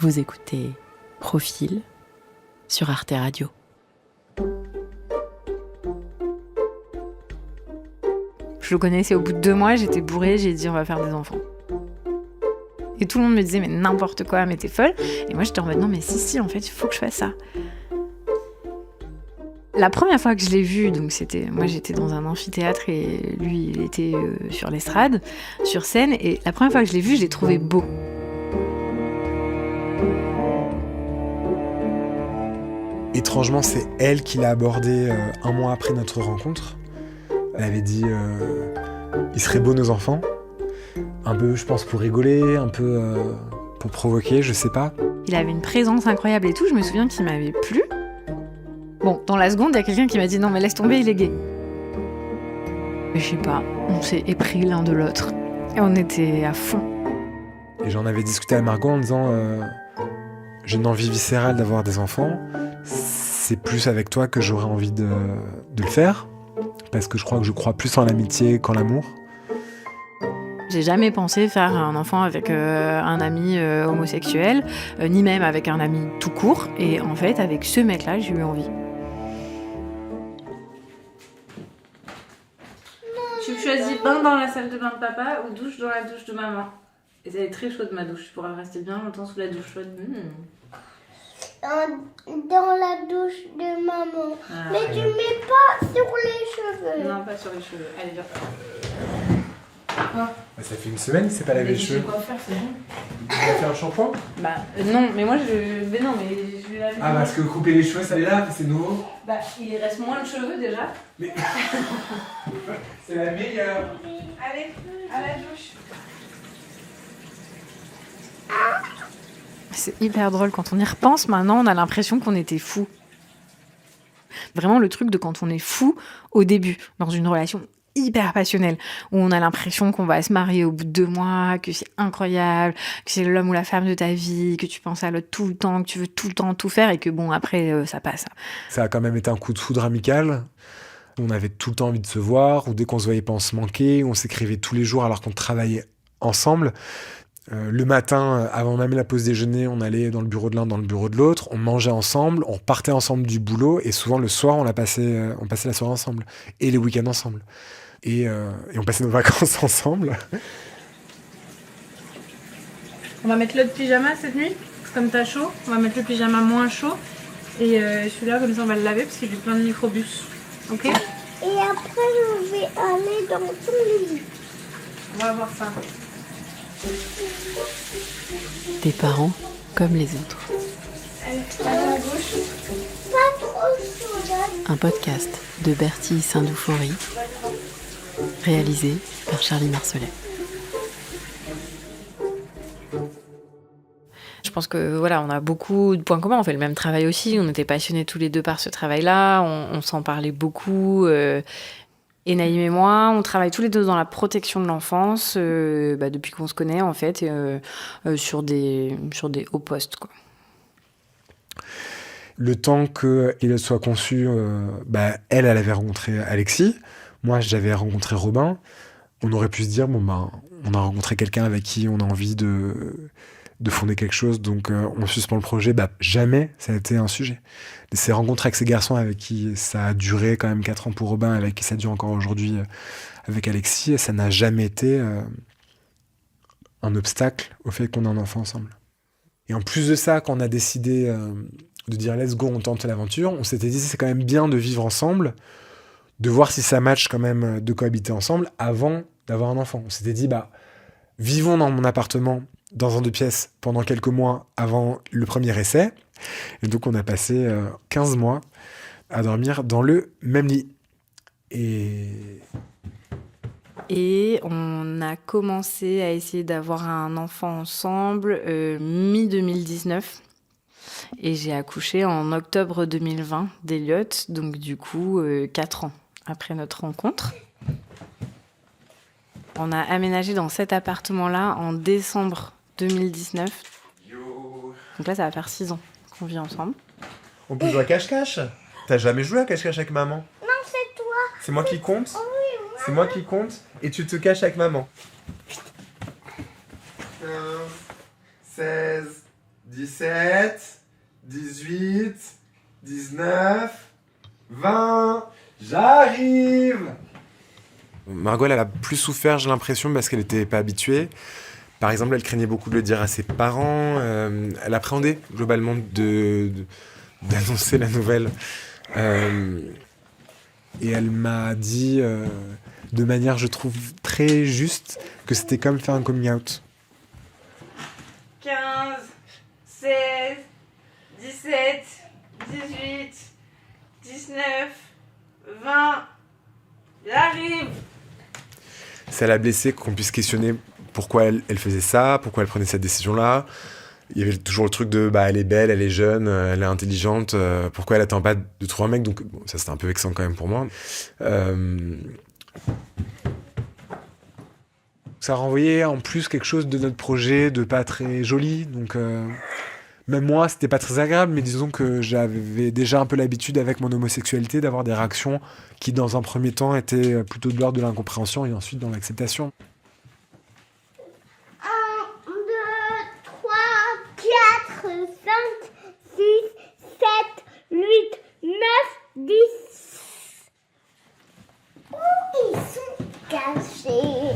Vous écoutez Profil sur Arte Radio. Je le connaissais au bout de 2 mois, j'étais bourrée, j'ai dit on va faire des enfants. Et tout le monde me disait mais n'importe quoi, mais t'es folle. Et moi j'étais en mode non mais si, en fait il faut que je fasse ça. La première fois que je l'ai vu, donc moi j'étais dans un amphithéâtre et lui il était sur l'estrade, sur scène. Et la première fois que je l'ai vu, je l'ai trouvé beau. Étrangement, c'est elle qui l'a abordé 1 mois après notre rencontre. Elle avait dit ils seraient beaux nos enfants. Un peu, je pense, pour rigoler, un peu pour provoquer, je sais pas. Il avait une présence incroyable et tout, je me souviens qu'il m'avait plu. Bon, dans la seconde, il y a quelqu'un qui m'a dit non mais laisse tomber, il est gay. Je sais pas, on s'est épris l'un de l'autre. Et on était à fond. Et j'en avais discuté à Margot en disant j'ai une envie viscérale d'avoir des enfants. C'est plus avec toi que j'aurais envie de le faire. Parce que je crois plus en l'amitié qu'en l'amour. J'ai jamais pensé faire un enfant avec un ami homosexuel, ni même avec un ami tout court. Et en fait, avec ce mec-là, j'ai eu envie. Tu choisis bain dans la salle de bain de papa ou douche dans la douche de maman. Et ça est très chaude ma douche, tu pourras rester bien longtemps sous la douche chaude. Dans la douche de maman. Mais tu mets pas sur les cheveux. Non, pas sur les cheveux. Allez, viens. Bah, ça fait 1 semaine que c'est pas lavé les cheveux. Quoi faire, c'est bon. Tu vas faire un shampoing? Bah non, mais moi mais non, mais je vais laver. Ah, parce que couper les cheveux, ça les lave, c'est nouveau. Bah, il reste moins de cheveux déjà. Mais c'est la meilleure. Allez, à la douche. C'est hyper drôle quand on y repense. Maintenant, on a l'impression qu'on était fous. Vraiment le truc de quand on est fou au début, dans une relation hyper passionnelle, où on a l'impression qu'on va se marier au bout de 2 mois, que c'est incroyable, que c'est l'homme ou la femme de ta vie, que tu penses à l'autre tout le temps, que tu veux tout le temps tout faire et que bon, après, ça passe. Ça a quand même été un coup de foudre amical. On avait tout le temps envie de se voir, ou dès qu'on se voyait pas, on se manquait, on s'écrivait tous les jours alors qu'on travaillait ensemble. Le matin, avant même la pause déjeuner, on allait dans le bureau de l'un, dans le bureau de l'autre, on mangeait ensemble, on repartait ensemble du boulot, et souvent le soir, on passait la soirée ensemble, et les week-ends ensemble. Et on passait nos vacances ensemble. On va mettre l'autre pyjama cette nuit, comme t'as chaud. On va mettre le pyjama moins chaud. Et celui-là, comme ça, on va le laver parce qu'il est plein de microbus. Ok? Et après, je vais aller dans ton lit. On va voir ça. Des parents comme les autres. Allez, à la gauche. Pas trop chaud. Un podcast de Bertie Saint-Doufouri, réalisé par Charlie Marcelet. Je pense que voilà, on a beaucoup de points communs, on fait le même travail aussi, on était passionnés tous les deux par ce travail-là, on s'en parlait beaucoup. Et Naïm et moi, on travaille tous les deux dans la protection de l'enfance depuis qu'on se connaît en fait, sur des hauts postes, quoi. Le temps qu'il soit conçu, elle avait rencontré Alexis, moi j'avais rencontré Robin. On aurait pu se dire on a rencontré quelqu'un avec qui on a envie de fonder quelque chose, donc on suspend le projet. Jamais ça a été un sujet. Ces rencontres avec ces garçons avec qui ça a duré quand même 4 ans pour Robin, avec qui ça dure encore aujourd'hui avec Alexis, ça n'a jamais été un obstacle au fait qu'on ait un enfant ensemble. Et en plus de ça, quand on a décidé de dire let's go, on tente l'aventure, on s'était dit c'est quand même bien de vivre ensemble, de voir si ça match quand même de cohabiter ensemble avant d'avoir un enfant. On s'était dit vivons dans mon appartement dans un 2 pièces pendant quelques mois avant le premier essai. Et donc on a passé 15 mois à dormir dans le même lit. Et on a commencé à essayer d'avoir un enfant ensemble mi-2019. Et j'ai accouché en octobre 2020 d'Eliott, donc du coup 4 ans après notre rencontre. On a aménagé dans cet appartement-là en décembre 2019. Donc là, ça va faire 6 ans qu'on vit ensemble. On peut jouer à cache-cache. T'as jamais joué à cache-cache avec maman? Non, c'est toi. C'est moi qui compte? Oui, moi. C'est moi qui compte et tu te caches avec maman. 15, 16, 17, 18, 19, 20. J'arrive. Margot, elle a plus souffert, j'ai l'impression, parce qu'elle n'était pas habituée. Par exemple, elle craignait beaucoup de le dire à ses parents. Elle appréhendait globalement d'annoncer la nouvelle. Et elle m'a dit, de manière, je trouve, très juste, que c'était comme faire un coming out. 15, 16, 17, 18, 19, 20. J'arrive. Ça l'a blessée qu'on puisse questionner pourquoi elle faisait ça, pourquoi elle prenait cette décision-là. Il y avait toujours le truc de elle est belle, elle est jeune, elle est intelligente, pourquoi elle attend pas de trouver un mec. Donc bon, ça c'était un peu vexant quand même pour moi. Ça renvoyait en plus quelque chose de notre projet de pas très joli. Donc même moi c'était pas très agréable, mais disons que j'avais déjà un peu l'habitude avec mon homosexualité d'avoir des réactions qui dans un premier temps étaient plutôt de l'ordre de l'incompréhension et ensuite dans l'acceptation. 1, 2, 3, 4, 5, 6, 7, 8, 9, 10. Où ils sont cachés?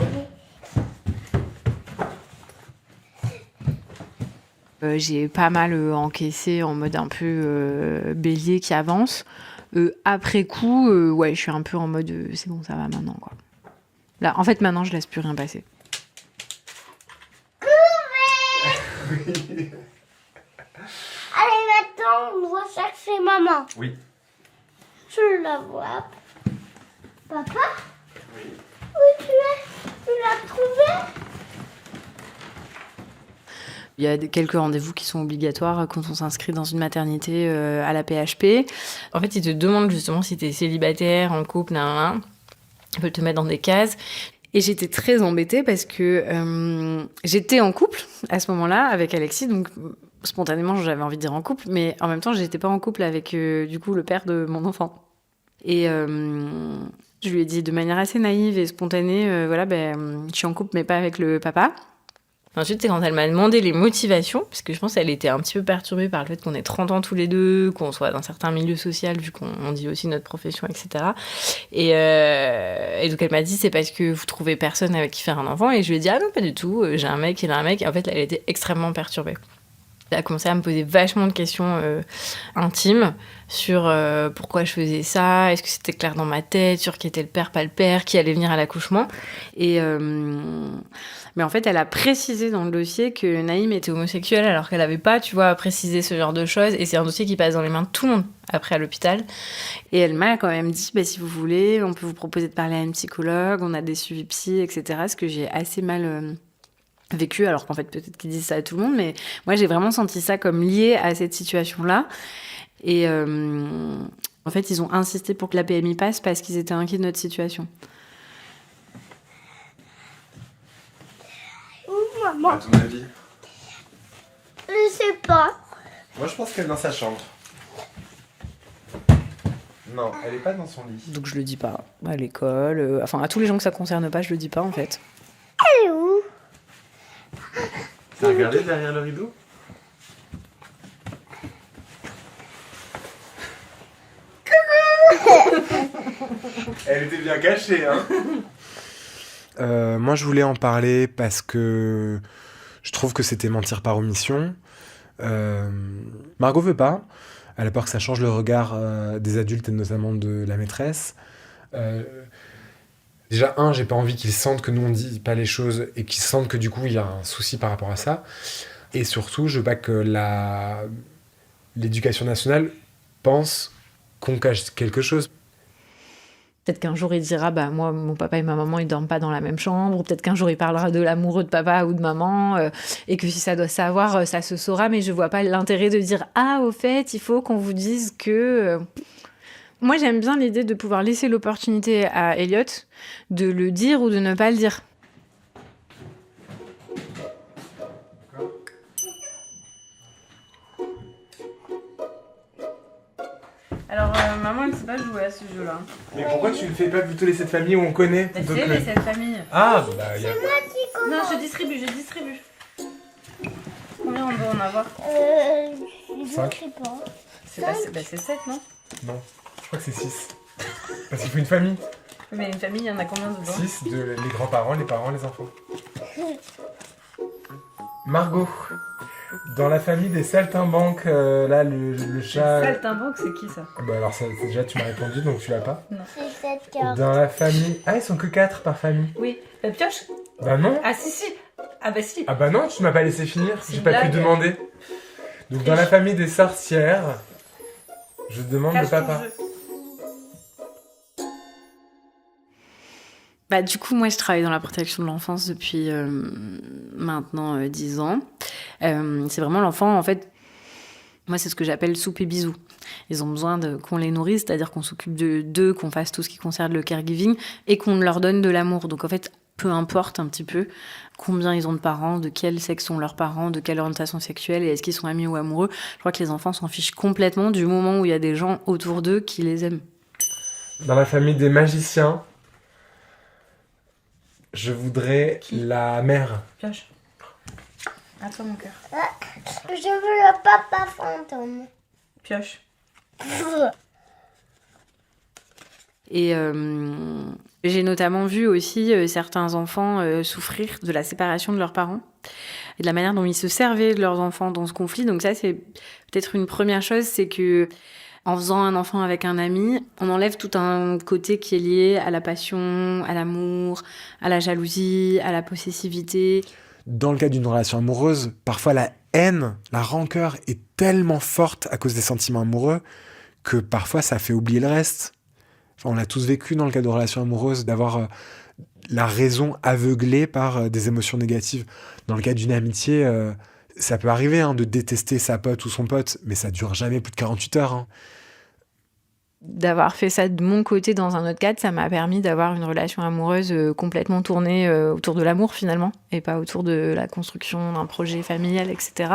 J'ai pas mal encaissé en mode un peu bélier qui avance. Après coup, ouais, je suis un peu en mode c'est bon, ça va maintenant, quoi. Là, en fait, maintenant, je laisse plus rien passer. Allez, maintenant, on doit chercher maman. Oui. Je la vois. Papa? Oui. Où tu es? Tu l'as trouvé? Il y a quelques rendez-vous qui sont obligatoires quand on s'inscrit dans une maternité à la PHP. En fait, ils te demandent justement si tu es célibataire, en couple, nan. Ils veulent te mettre dans des cases. Et j'étais très embêtée parce que j'étais en couple à ce moment-là avec Alexis, donc spontanément j'avais envie de dire en couple, mais en même temps j'étais pas en couple avec du coup le père de mon enfant. Et je lui ai dit de manière assez naïve et spontanée, je suis en couple mais pas avec le papa. Ensuite, c'est quand elle m'a demandé les motivations, parce que je pense qu'elle était un petit peu perturbée par le fait qu'on ait 30 ans tous les deux, qu'on soit dans un certain milieu social, vu qu'on dit aussi notre profession, etc. Et donc, elle m'a dit, c'est parce que vous trouvez personne avec qui faire un enfant. Et je lui ai dit, ah non, pas du tout, j'ai un mec, il a un mec. Et en fait, elle était extrêmement perturbée. Elle a commencé à me poser vachement de questions intimes sur pourquoi je faisais ça, est-ce que c'était clair dans ma tête, sur qui était le père, pas le père, qui allait venir à l'accouchement. Mais en fait, elle a précisé dans le dossier que Naïm était homosexuel alors qu'elle n'avait pas, tu vois, précisé ce genre de choses. Et c'est un dossier qui passe dans les mains de tout le monde après à l'hôpital. Et elle m'a quand même dit, si vous voulez, on peut vous proposer de parler à une psychologue, on a des suivis psy, etc. Ce que j'ai assez mal vécu, alors qu'en fait, peut-être qu'ils disent ça à tout le monde, mais moi, j'ai vraiment senti ça comme lié à cette situation-là. Et en fait, ils ont insisté pour que la PMI passe parce qu'ils étaient inquiets de notre situation. Maman, À ton avis? je sais pas. Moi, je pense qu'elle est dans sa chambre. Non, elle est pas dans son lit. Donc je le dis pas à l'école, à tous les gens que ça concerne pas, je le dis pas en fait. Elle est où? T'as regardé derrière le rideau? Elle était bien cachée, hein. Moi, je voulais en parler parce que je trouve que c'était mentir par omission. Margot veut pas. Elle a peur que ça change le regard des adultes et notamment de la maîtresse. Déjà, j'ai pas envie qu'ils sentent que nous on dit pas les choses et qu'ils sentent que du coup il y a un souci par rapport à ça. Et surtout, je veux pas que l'éducation nationale pense qu'on cache quelque chose. Peut-être qu'un jour il dira, moi, mon papa et ma maman, ils dorment pas dans la même chambre. Ou peut-être qu'un jour il parlera de l'amoureux de papa ou de maman. Et que si ça doit se savoir, ça se saura. Mais je vois pas l'intérêt de dire, au fait, il faut qu'on vous dise que... Moi, j'aime bien l'idée de pouvoir laisser l'opportunité à Elliot de le dire ou de ne pas le dire. Alors, maman, elle ne sait pas jouer à ce jeu-là. Mais pourquoi tu ne fais pas plutôt les 7 familles où on connaît Elle plutôt sait, que- mais cette famille. Ah, bah, C'est moi qui Non, commence. je distribue. Combien on doit en avoir? Je Cinq. sais pas. C'est 7, non? Non, je crois que c'est 6. Parce qu'il faut une famille. Mais une famille, il y en a combien dedans? 6, les grands-parents, les parents, les enfants. Margot, dans la famille des saltimbanques, là, le chat... Saltimbanque, c'est qui ça? Bah alors, déjà, tu m'as répondu, donc tu l'as pas. C'est cette carte. Dans la famille... Ah, ils sont que 4 par famille. Oui, pioche? Bah non. Ah si. Ah bah si. Ah bah non, tu m'as pas laissé finir, C'est j'ai une pas pu blague. demander. Donc dans la famille des sorcières, je demande Cache le ton papa. jeu. Bah, du coup, moi, je travaille dans la protection de l'enfance depuis maintenant 10 ans. C'est vraiment l'enfant, en fait, moi, c'est ce que j'appelle soupe et bisous. Ils ont besoin qu'on les nourrisse, c'est-à-dire qu'on s'occupe d'eux, qu'on fasse tout ce qui concerne le caregiving et qu'on leur donne de l'amour. Donc, en fait, peu importe un petit peu combien ils ont de parents, de quel sexe sont leurs parents, de quelle orientation sexuelle et est-ce qu'ils sont amis ou amoureux, je crois que les enfants s'en fichent complètement du moment où il y a des gens autour d'eux qui les aiment. Dans la famille des magiciens, je voudrais la mère. Pioche. À toi, mon cœur. Je veux le papa fantôme. Pioche. Et j'ai notamment vu aussi certains enfants souffrir de la séparation de leurs parents et de la manière dont ils se servaient de leurs enfants dans ce conflit. Donc ça, c'est peut-être une première chose, c'est que en faisant un enfant avec un ami, on enlève tout un côté qui est lié à la passion, à l'amour, à la jalousie, à la possessivité. Dans le cas d'une relation amoureuse, parfois la haine, la rancœur est tellement forte à cause des sentiments amoureux que parfois ça fait oublier le reste. Enfin, on l'a tous vécu dans le cas de relations amoureuses, d'avoir la raison aveuglée par des émotions négatives. Dans le cas d'une amitié, ça peut arriver de détester sa pote ou son pote, mais ça dure jamais plus de 48 heures. D'avoir fait ça de mon côté dans un autre cadre, ça m'a permis d'avoir une relation amoureuse complètement tournée autour de l'amour finalement, et pas autour de la construction d'un projet familial, etc.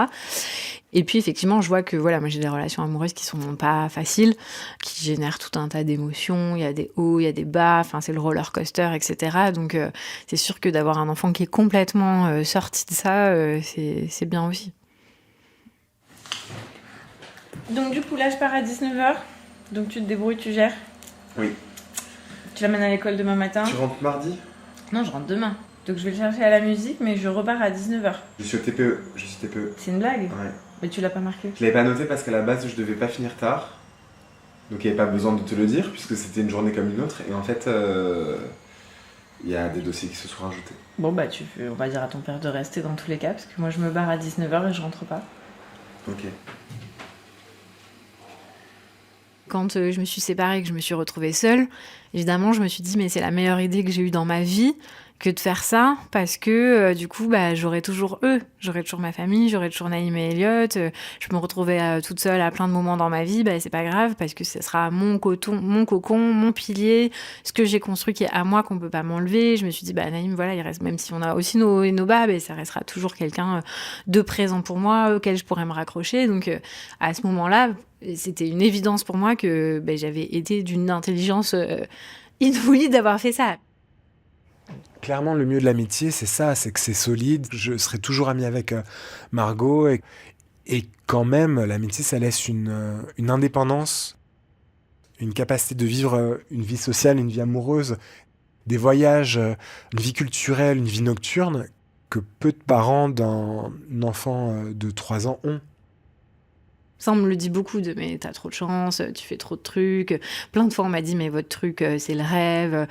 Et puis effectivement, je vois que voilà, moi j'ai des relations amoureuses qui sont pas faciles, qui génèrent tout un tas d'émotions, il y a des hauts, il y a des bas, enfin c'est le roller coaster, etc. Donc c'est sûr que d'avoir un enfant qui est complètement sorti de ça, c'est bien aussi. Donc du coup, là, je pars à 19h. Donc tu te débrouilles, tu gères. Oui. Tu l'amènes à l'école demain matin. Tu rentres mardi? Non, je rentre demain. Donc je vais le chercher à la musique, mais je repars à 19h. Je suis au TPE. Je suis TPE. C'est une blague? Ouais. Mais tu l'as pas marqué. Je l'avais pas noté parce qu'à la base, je devais pas finir tard. Donc il n'y avait pas besoin de te le dire puisque c'était une journée comme une autre. Et en fait, il y a des dossiers qui se sont rajoutés. Bon, bah on va dire à ton père de rester dans tous les cas, parce que moi je me barre à 19h et je rentre pas. Ok. Quand je me suis séparée et que je me suis retrouvée seule, évidemment, je me suis dit, mais c'est la meilleure idée que j'ai eue dans ma vie que de faire ça, parce que du coup, j'aurais toujours eux. J'aurais toujours ma famille, j'aurais toujours Naïm et Elliot. Je me retrouvais toute seule à plein de moments dans ma vie, c'est pas grave, parce que ce sera mon cocon, mon pilier, ce que j'ai construit qui est à moi, qu'on peut pas m'enlever. Je me suis dit, Naïm, voilà, il reste, même si on a aussi nos hauts et nos bas, ça restera toujours quelqu'un de présent pour moi, auquel je pourrais me raccrocher. Donc, à ce moment-là, c'était une évidence pour moi que j'avais été d'une intelligence inouïe d'avoir fait ça. Clairement, le mieux de l'amitié, c'est ça, c'est que c'est solide. Je serai toujours ami avec Margot. Et quand même, l'amitié, ça laisse une indépendance, une capacité de vivre une vie sociale, une vie amoureuse, des voyages, une vie culturelle, une vie nocturne que peu de parents d'un enfant de 3 ans ont. Ça, on me le dit beaucoup mais t'as trop de chance, tu fais trop de trucs. Plein de fois, on m'a dit, mais votre truc, c'est le rêve,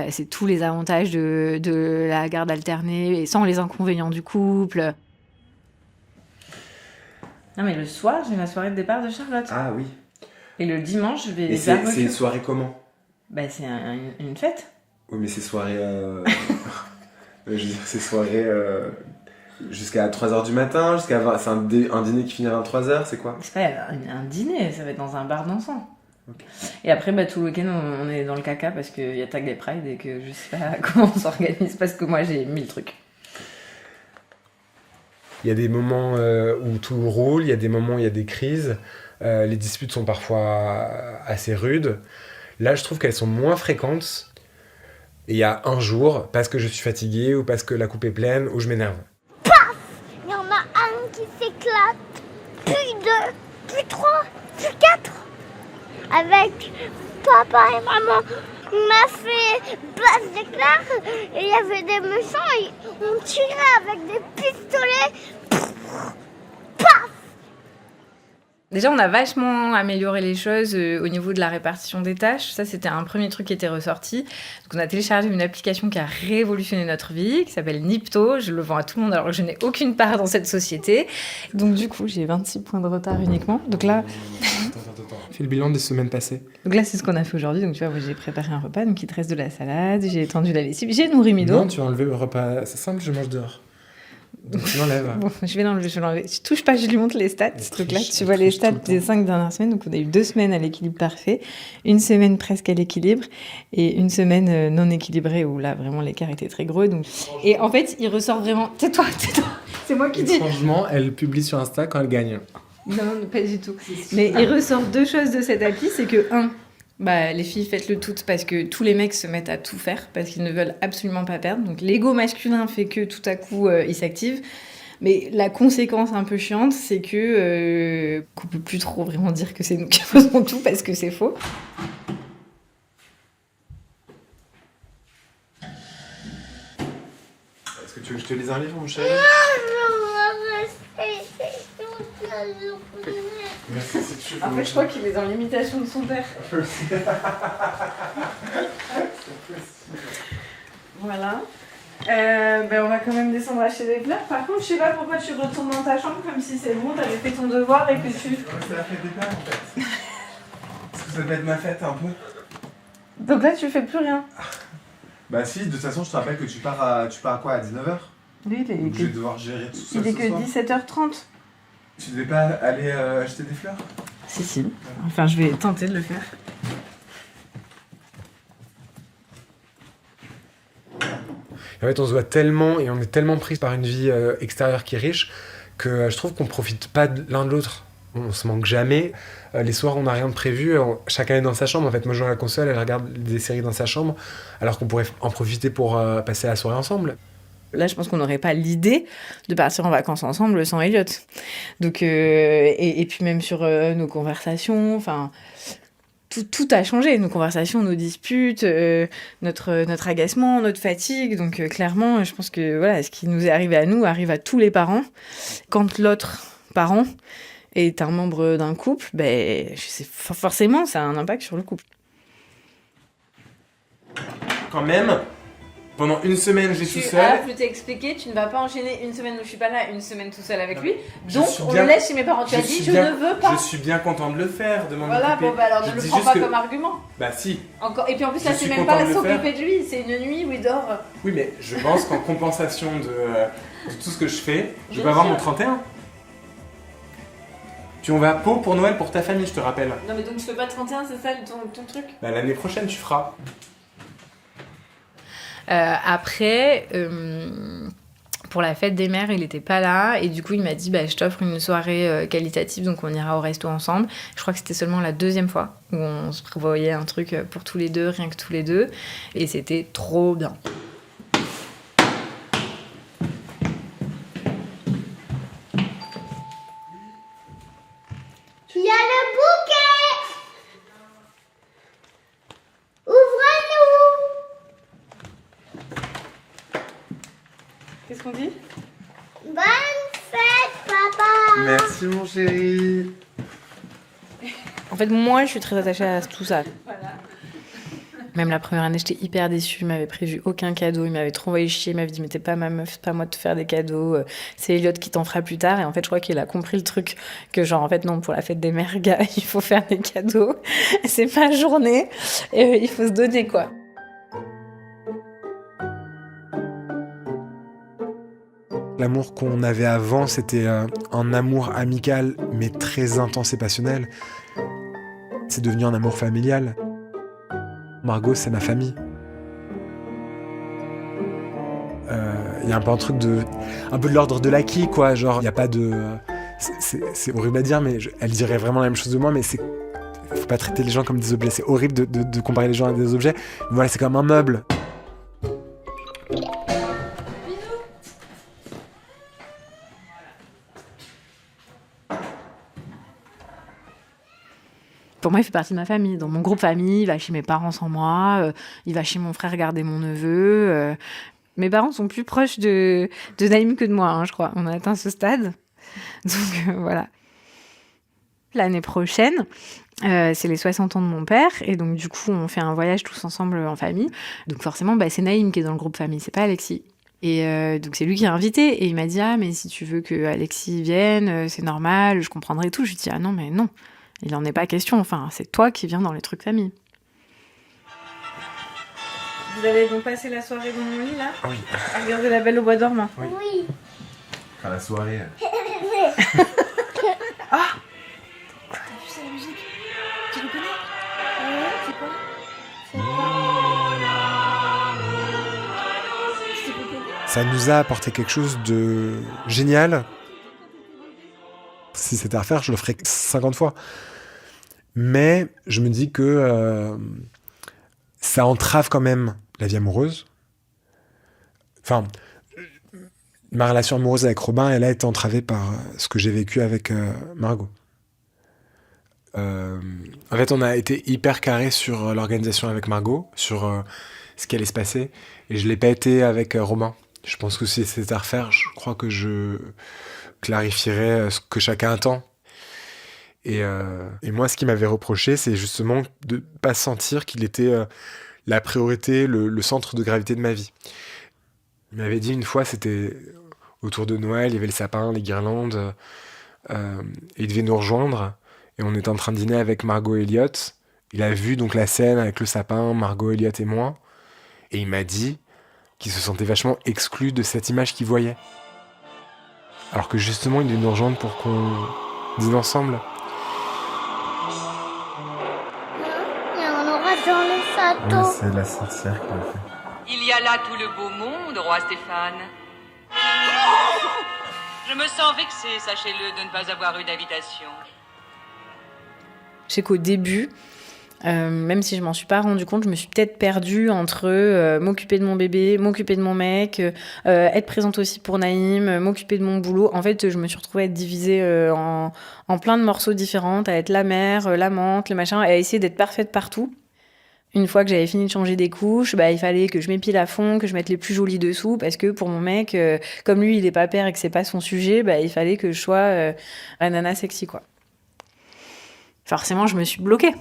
c'est tous les avantages de la garde alternée et sans les inconvénients du couple. Non, mais le soir, j'ai ma soirée de départ de Charlotte. Ah oui. Et le dimanche, je vais Et c'est une soirée comment? C'est une fête. Oui, mais c'est soirée... je veux dire, c'est soirée... Jusqu'à 3h du matin, c'est un dîner qui finira à 3h, c'est quoi? C'est pas un dîner, ça va être dans un bar dansant. Okay. Et après, tout le week-end, on est dans le caca parce qu'il y a Tag Day Pride et que je sais pas comment on s'organise parce que moi j'ai 1000 trucs. Il y a des moments où tout roule, il y a des moments où il y a des crises, les disputes sont parfois assez rudes. Là, je trouve qu'elles sont moins fréquentes. Et il y a un jour, parce que je suis fatigué ou parce que la coupe est pleine, où je m'énerve. Il y en a un qui s'éclate, puis 2, puis 3, puis 4. Avec papa et maman, on a fait place d'éclair et il y avait des méchants et on tirait avec des pistolets. Paf! Déjà, on a vachement amélioré les choses au niveau de la répartition des tâches. Ça, c'était un premier truc qui était ressorti. Donc, on a téléchargé une application qui a révolutionné notre vie, qui s'appelle Nipto. Je le vends à tout le monde alors que je n'ai aucune part dans cette société. Donc, du coup, j'ai 26 points de retard uniquement. Donc là, Fais le bilan des semaines passées. c'est ce qu'on a fait aujourd'hui. Donc, tu vois, moi, j'ai préparé un repas. Donc, il te reste de la salade, j'ai étendu la lessive, j'ai nourri Mido. Non, tu as enlevé le repas. C'est simple, je mange dehors. Donc tu l'enlèves. Bon, je vais l'enlever. Tu touches pas, je lui montre les stats. Ce truc-là, tu vois les triche stats tout le des 5 dernières semaines. Donc, on a eu 2 semaines à l'équilibre parfait, 1 semaine presque à l'équilibre et 1 semaine non équilibrée où là, vraiment, l'écart était très gros. Donc... Et en fait, il ressort vraiment. Tais-toi. C'est moi qui dis. Étrangement, elle publie sur Insta quand elle gagne. Non, pas du tout. Mais il ressort 2 choses de cette appli. C'est que, 1, les filles, faites-le toutes parce que tous les mecs se mettent à tout faire parce qu'ils ne veulent absolument pas perdre. Donc l'ego masculin fait que tout à coup, il s'active. Mais la conséquence un peu chiante, c'est que qu'on peut plus trop vraiment dire que c'est nous qui faisons tout parce que c'est faux. Est-ce que tu veux que je te lise un livre, mon chéri? Merci si tu veux. En fait, je crois qu'il est dans l'imitation de son père. Voilà. On va quand même descendre acheter des fleurs. Par contre, je sais pas pourquoi tu retournes dans ta chambre comme si c'est bon, t'avais fait ton devoir et que tu... C'est la fête des pères en fait. Est-ce que ça va être ma fête un peu? Donc là, tu fais plus rien. Bah si, de toute façon, je te rappelle que tu pars à quoi, à 19h? Lui, Donc je vais devoir gérer tout ça il est ce que soir. 17h30. Tu devais pas aller acheter des fleurs? Si. Enfin, je vais tenter de le faire. En fait, on se voit tellement et on est tellement pris par une vie extérieure qui est riche que je trouve qu'on profite pas l'un de l'autre. On se manque jamais. Les soirs, on n'a rien de prévu. Chacun est dans sa chambre. En fait, moi, je joue à la console, elle regarde des séries dans sa chambre, alors qu'on pourrait en profiter pour passer la soirée ensemble. Là, je pense qu'on n'aurait pas l'idée de partir en vacances ensemble sans Elliot. Donc, et puis même sur nos conversations, enfin, tout a changé. Nos conversations, nos disputes, notre agacement, notre fatigue. Donc, clairement, je pense que voilà, ce qui nous est arrivé à nous arrive à tous les parents. Quand l'autre parent est un membre d'un couple, forcément, ça a un impact sur le couple. Quand même, pendant une semaine, je suis tout seul. Je t'ai expliqué, tu ne vas pas enchaîner une semaine où je suis pas là, une semaine tout seul avec lui. Je Donc, suis on bien- le laisse chez mes parents. Tu as dit, je ne veux pas. Je suis bien content de le faire, de m'en Voilà, occuper. alors Je ne le dis prends juste pas que- comme argument. Bah si. Encore... Et puis en plus, là, Je c'est suis même content pas de le s'occuper de lui, c'est une nuit où il dort. Oui, mais je pense qu'en compensation de tout ce que je fais, je Bien vais avoir sûr. mon 31. Puis on va à Pau pour Noël pour ta famille, je te rappelle. Non, mais donc tu fais pas 31, c'est ça ton truc? Bah, l'année prochaine, tu feras. Après, pour la fête des mères, il était pas là et du coup il m'a dit je t'offre une soirée qualitative, donc on ira au resto ensemble. Je crois que c'était seulement la 2e fois où on se prévoyait un truc pour tous les deux, rien que tous les deux, et c'était trop bien. Il y a le bouquet. Ouvrez-nous. Qu'est-ce qu'on dit? Bonne fête, papa. Merci, mon chéri. En fait, moi, je suis très attachée à tout ça. Même la première année, j'étais hyper déçue. Il m'avait prévu aucun cadeau. Il m'avait trop envoyé chier. Il m'avait dit, mais t'es pas ma meuf, c'est pas moi de te faire des cadeaux. C'est Elliot qui t'en fera plus tard. Et en fait, je crois qu'il a compris le truc. Que genre, en fait, non, pour la fête des mères, gars, il faut faire des cadeaux. C'est pas journée. Et il faut se donner, quoi. L'amour qu'on avait avant, c'était un amour amical, mais très intense et passionnel. C'est devenu un amour familial. Margot, c'est ma famille. Il y a un peu un truc un peu de l'ordre de l'acquis, quoi. Genre, il n'y a pas de... c'est horrible à dire, mais elle dirait vraiment la même chose de moi, mais faut pas traiter les gens comme des objets. C'est horrible de comparer les gens à des objets. Mais voilà, c'est comme un meuble. Pour moi, il fait partie de ma famille. Dans mon groupe famille, il va chez mes parents sans moi, il va chez mon frère garder mon neveu. Mes parents sont plus proches de Naïm que de moi, hein, je crois. On a atteint ce stade. Donc voilà. L'année prochaine, c'est les 60 ans de mon père. Et donc du coup, on fait un voyage tous ensemble en famille. Donc forcément, c'est Naïm qui est dans le groupe famille, c'est pas Alexis. Et donc c'est lui qui a invité. Et il m'a dit « Ah, mais si tu veux que Alexis vienne, c'est normal, je comprendrai tout. » Je lui dis « Ah non, mais non, il en est pas question. Enfin, c'est toi qui viens dans les trucs famille. » Vous allez donc passer la soirée dans mon lit là? Oui. À regarder La Belle au bois dormant. Oui. Enfin, la soirée. Ah! T'as vu ça la musique? Tu le connais? C'est quoi? C'est quoi? Ça nous a apporté quelque chose de génial. Si c'était à refaire, je le ferais 50 fois. Mais je me dis que ça entrave quand même la vie amoureuse. Enfin, ma relation amoureuse avec Robin, elle a été entravée par ce que j'ai vécu avec Margot. En fait, on a été hyper carré sur l'organisation avec Margot, sur ce qui allait se passer. Et je l'ai pas été avec Robin. Je pense que si c'était à refaire, je crois que je clarifierais ce que chacun attend. Et moi, ce qu'il m'avait reproché, c'est justement de pas sentir qu'il était la priorité, le centre de gravité de ma vie. Il m'avait dit une fois, c'était autour de Noël, il y avait le sapin, les guirlandes, et il devait nous rejoindre. Et on était en train de dîner avec Margot et Elliot. Il a vu donc la scène avec le sapin, Margot, Elliot et moi. Et il m'a dit qu'il se sentait vachement exclu de cette image qu'il voyait. Alors que justement, il devait nous rejoindre pour qu'on dîne ensemble. Il y en aura dans le château. C'est la sorcière qui l'a fait. Il y a là tout le beau monde, roi Stéphane. Je me sens vexée, sachez-le, de ne pas avoir eu d'invitation. Je sais qu'au début, même si je m'en suis pas rendu compte, je me suis peut-être perdue entre m'occuper de mon bébé, m'occuper de mon mec, être présente aussi pour Naïm, m'occuper de mon boulot. En fait, je me suis retrouvée à être divisée en plein de morceaux différents, à être la mère, l'amante, le machin, et à essayer d'être parfaite partout. Une fois que j'avais fini de changer des couches, il fallait que je m'épile à fond, que je mette les plus jolies dessous, parce que pour mon mec, comme lui, il est pas père et que c'est pas son sujet, il fallait que je sois la nana sexy, quoi. Forcément, je me suis bloquée.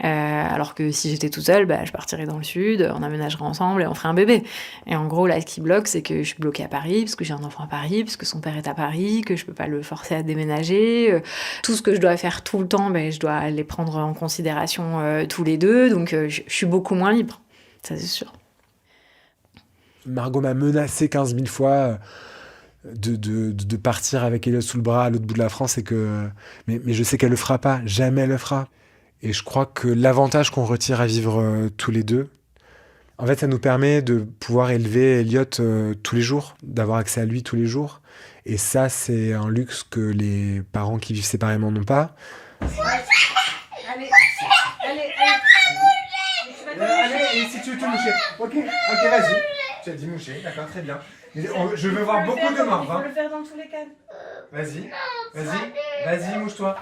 Alors que si j'étais toute seule, je partirais dans le sud, on aménagerait ensemble et on ferait un bébé. Et en gros, là, ce qui bloque, c'est que je suis bloquée à Paris, parce que j'ai un enfant à Paris, parce que son père est à Paris, que je peux pas le forcer à déménager. Tout ce que je dois faire tout le temps, je dois les prendre en considération tous les deux. Donc, je suis beaucoup moins libre. Ça, c'est sûr. Margot m'a menacé 15 000 fois de partir avec Elliot sous le bras à l'autre bout de la France. Mais je sais qu'elle le fera pas. Jamais elle le fera. Et je crois que l'avantage qu'on retire à vivre tous les deux, en fait, ça nous permet de pouvoir élever Elliot tous les jours, d'avoir accès à lui tous les jours. Et ça, c'est un luxe que les parents qui vivent séparément n'ont pas. Allez, si tu veux te moucher. Ok, vas-y. Tu as dit moucher, d'accord, très bien. Mais je veux voir beaucoup de morts. Il faut le faire dans tous les cas. Vas-y, mouche-toi.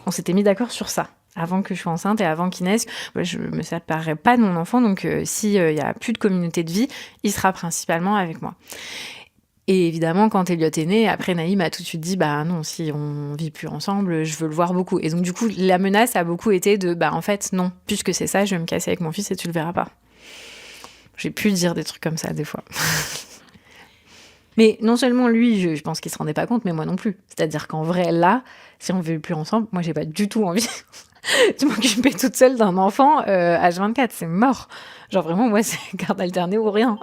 On s'était mis d'accord sur ça. Avant que je sois enceinte et avant qu'il naisse, je me séparerai pas de mon enfant. Donc, s'il y a plus de communauté de vie, il sera principalement avec moi. Et évidemment, quand Elliot est né, après Naïm a tout de suite dit non, si on vit plus ensemble, je veux le voir beaucoup. Et donc, du coup, la menace a beaucoup été de en fait, non, puisque c'est ça, je vais me casser avec mon fils et tu le verras pas. J'ai pu dire des trucs comme ça des fois. Mais non seulement lui, je pense qu'il se rendait pas compte, mais moi non plus. C'est-à-dire qu'en vrai, là, si on ne vit plus ensemble, moi, j'ai pas du tout envie de m'occuper toute seule d'un enfant H24. C'est mort. Genre vraiment, moi, c'est garde alternée ou rien.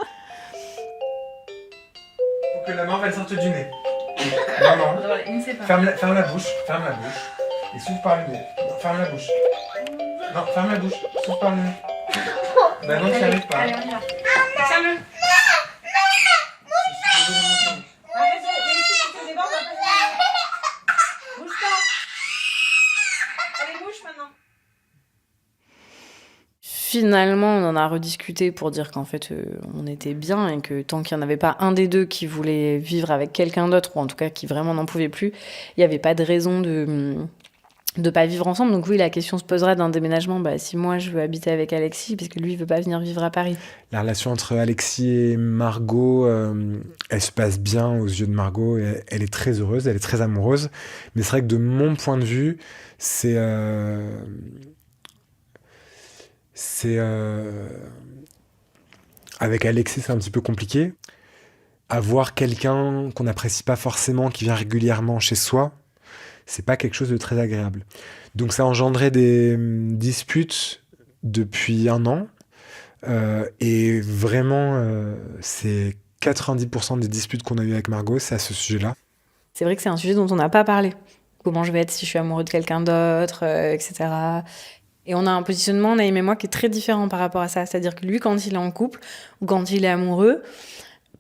Faut que la mort, elle sorte du nez. Non. Ferme la bouche. Et souffle par le nez. Non, ferme la bouche. Non, ferme la bouche. Souffle par le nez. Non, tu n'y arrives pas. Allez, on y va. Tiens-le. Arrête, ici, tu te débordes, bouge pas. Allez, bouge maintenant. Finalement, on en a rediscuté pour dire qu'en fait, on était bien et que tant qu'il n'y en avait pas un des deux qui voulait vivre avec quelqu'un d'autre, ou en tout cas qui vraiment n'en pouvait plus, il n'y avait pas de raison de pas vivre ensemble. Donc oui, la question se poserait d'un déménagement, si moi je veux habiter avec Alexis, parce que lui il veut pas venir vivre à Paris. La relation entre Alexis et Margot, elle se passe bien aux yeux de Margot, et elle est très heureuse, elle est très amoureuse. Mais c'est vrai que de mon point de vue, c'est avec Alexis, c'est un petit peu compliqué. Avoir quelqu'un qu'on n'apprécie pas forcément, qui vient régulièrement chez soi, c'est pas quelque chose de très agréable. Donc ça a engendré des disputes depuis 1 an. Et vraiment, c'est 90% des disputes qu'on a eues avec Margot, c'est à ce sujet-là. C'est vrai que c'est un sujet dont on n'a pas parlé. Comment je vais être si je suis amoureux de quelqu'un d'autre, etc. Et on a un positionnement, Naïm et moi, qui est très différent par rapport à ça. C'est-à-dire que lui, quand il est en couple ou quand il est amoureux,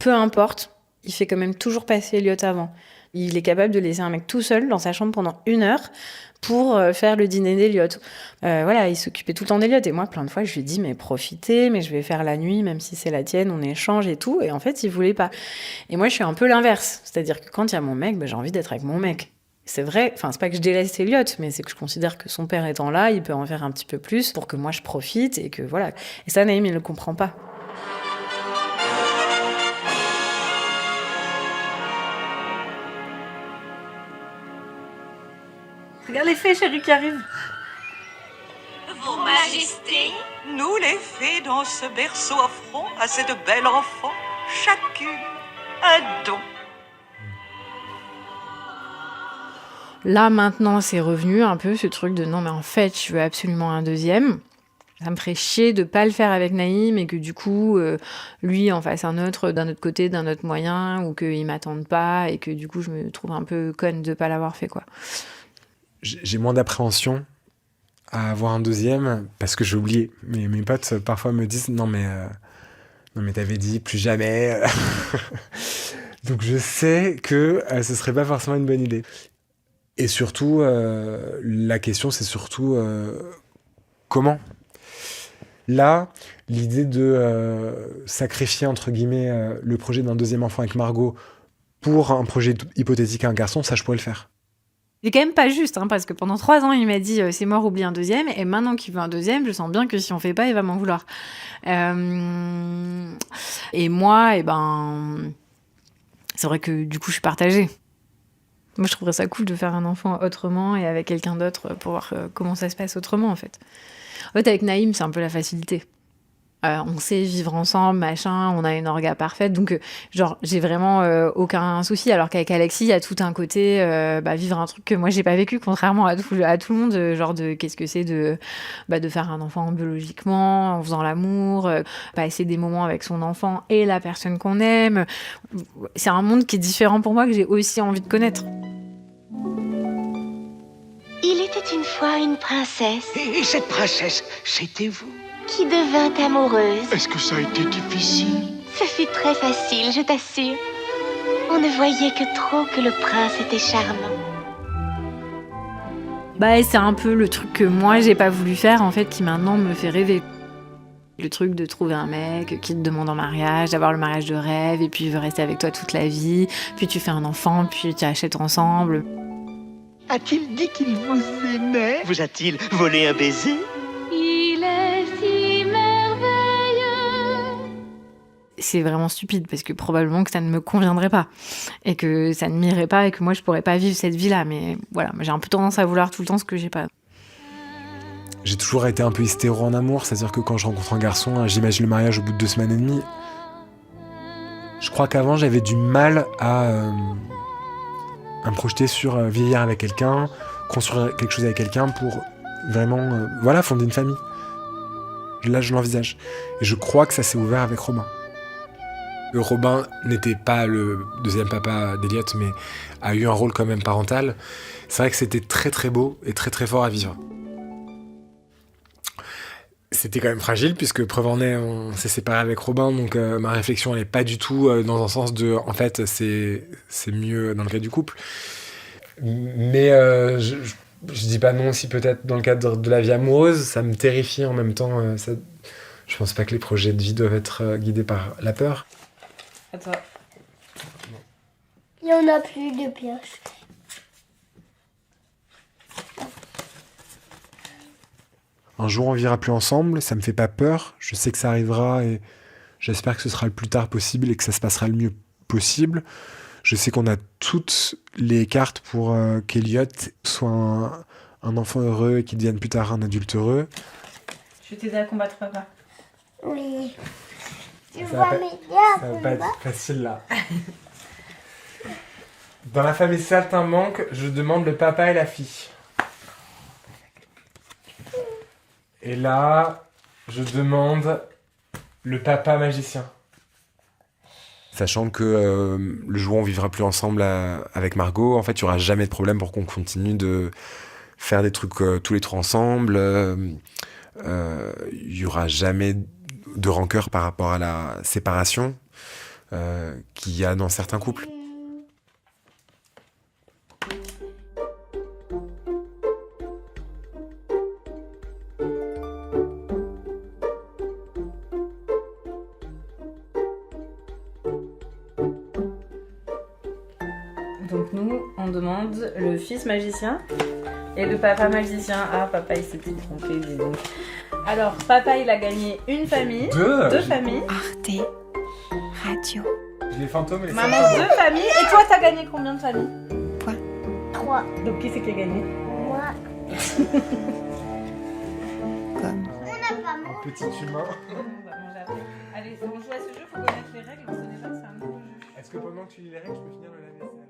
peu importe, il fait quand même toujours passer Elliot avant. Il est capable de laisser un mec tout seul dans sa chambre pendant 1 heure pour faire le dîner d'Elliot. Il s'occupait tout le temps d'Elliot. Et moi, plein de fois, je lui ai dit, mais profitez, mais je vais faire la nuit, même si c'est la tienne, on échange et tout. Et en fait, il voulait pas. Et moi, je suis un peu l'inverse. C'est-à-dire que quand il y a mon mec, j'ai envie d'être avec mon mec. C'est vrai, c'est pas que je délaisse Elliot, mais c'est que je considère que son père étant là, il peut en faire un petit peu plus pour que moi je profite et que voilà. Et ça, Naïm, il le comprend pas. Regarde les fées, chérie, qui arrivent. Vos Majestés, Nous les fées dans ce berceau offrons à cette belle enfant chacune un don. Là, maintenant, c'est revenu un peu ce truc de non, mais en fait, je veux absolument un deuxième. Ça me ferait chier de pas le faire avec Naïm et que du coup, lui en fasse un autre d'un autre côté, d'un autre moyen, ou qu'il m'attende pas et que du coup, je me trouve un peu conne de pas l'avoir fait, quoi. J'ai moins d'appréhension à avoir un deuxième parce que j'ai oublié. Mes potes parfois me disent non mais t'avais dit plus jamais. Donc je sais que ce serait pas forcément une bonne idée. Et surtout, la question c'est surtout comment. Là, l'idée de sacrifier entre guillemets le projet d'un deuxième enfant avec Margot pour un projet hypothétique à un garçon, ça je pourrais le faire. C'est quand même pas juste, parce que pendant 3 ans, il m'a dit c'est mort, oublie un deuxième, et maintenant qu'il veut un deuxième, je sens bien que si on fait pas, il va m'en vouloir. Et moi, c'est vrai que du coup, je suis partagée. Moi, je trouverais ça cool de faire un enfant autrement et avec quelqu'un d'autre pour voir comment ça se passe autrement, en fait. En fait, avec Naïm, c'est un peu la facilité. On sait vivre ensemble, machin, on a une orga parfaite, donc j'ai vraiment aucun souci, alors qu'avec Alexis, il y a tout un côté vivre un truc que moi j'ai pas vécu, contrairement à tout le monde, genre de qu'est-ce que c'est de faire un enfant biologiquement, en faisant l'amour, passer des moments avec son enfant et la personne qu'on aime. C'est un monde qui est différent pour moi, que j'ai aussi envie de connaître. Il était une fois une princesse Et cette princesse, c'était vous? qui devint amoureuse. Est-ce que ça a été difficile? Ce fut très facile, je t'assure. On ne voyait que trop que le prince était charmant. C'est un peu le truc que moi j'ai pas voulu faire, en fait, qui maintenant me fait rêver. Le truc de trouver un mec qui te demande en mariage, d'avoir le mariage de rêve, et puis il veut rester avec toi toute la vie, puis tu fais un enfant, puis tu achètes ensemble. A-t-il dit qu'il vous aimait? Vous a-t-il volé un baiser? Il est si merveilleux. C'est vraiment stupide, parce que probablement que ça ne me conviendrait pas, et que ça ne m'irait pas, et que moi je pourrais pas vivre cette vie-là. Mais voilà, j'ai un peu tendance à vouloir tout le temps ce que j'ai pas. J'ai toujours été un peu hystéro en amour, c'est-à-dire que quand je rencontre un garçon, j'imagine le mariage au bout de 2 semaines et demie. Je crois qu'avant, j'avais du mal à me projeter sur vieillir avec quelqu'un, construire quelque chose avec quelqu'un pour vraiment fonder une famille. Là, je l'envisage. Et je crois que ça s'est ouvert avec Robin. Robin n'était pas le deuxième papa d'Elliot, mais a eu un rôle quand même parental. C'est vrai que c'était très très beau et très très fort à vivre. C'était quand même fragile, puisque preuve en est, on s'est séparé avec Robin, donc ma réflexion elle est pas du tout dans un sens de en fait c'est mieux dans le cas du couple. Mais je dis pas non aussi peut-être dans le cadre de la vie amoureuse, ça me terrifie en même temps. Je pense pas que les projets de vie doivent être guidés par la peur. Attends. Il n'y en a plus de pioches. un jour on vivra plus ensemble, ça me fait pas peur, je sais que ça arrivera et j'espère que ce sera le plus tard possible et que ça se passera le mieux possible. Je sais qu'on a toutes les cartes pour qu'Eliot soit un enfant heureux et qu'il devienne plus tard un adulte heureux. Je vais t'aider à combattre papa. Oui. Tu Ça vois va mes Ça va gars, pas être facile là. Dans la famille Saltimbanque, je demande le papa et la fille. Et là, je demande le papa magicien. Sachant que le jour où on vivra plus ensemble avec Margot, en fait, il n'y aura jamais de problème pour qu'on continue de faire des trucs tous les trois ensemble. Il n'y aura jamais de rancœur par rapport à la séparation qu'il y a dans certains couples. Donc nous, on demande le fils magicien et le papa magicien. Ah, papa, il s'était trompé, dis donc. Alors, papa, il a gagné une famille. Deux familles. Arte Radio. J'ai les fantômes et les Maman, saltimbanques. 2 familles. Et toi, t'as gagné combien de familles? 3. Donc, qui c'est qui a gagné? Moi. Comme On n'a pas Un petit humain. On va manger après. Allez, on joue à ce jeu, faut connaître les règles. On ne sait pas, c'est un nouveau jeu. Est-ce que pendant que tu lis les règles, je peux finir le lave-vaisselle?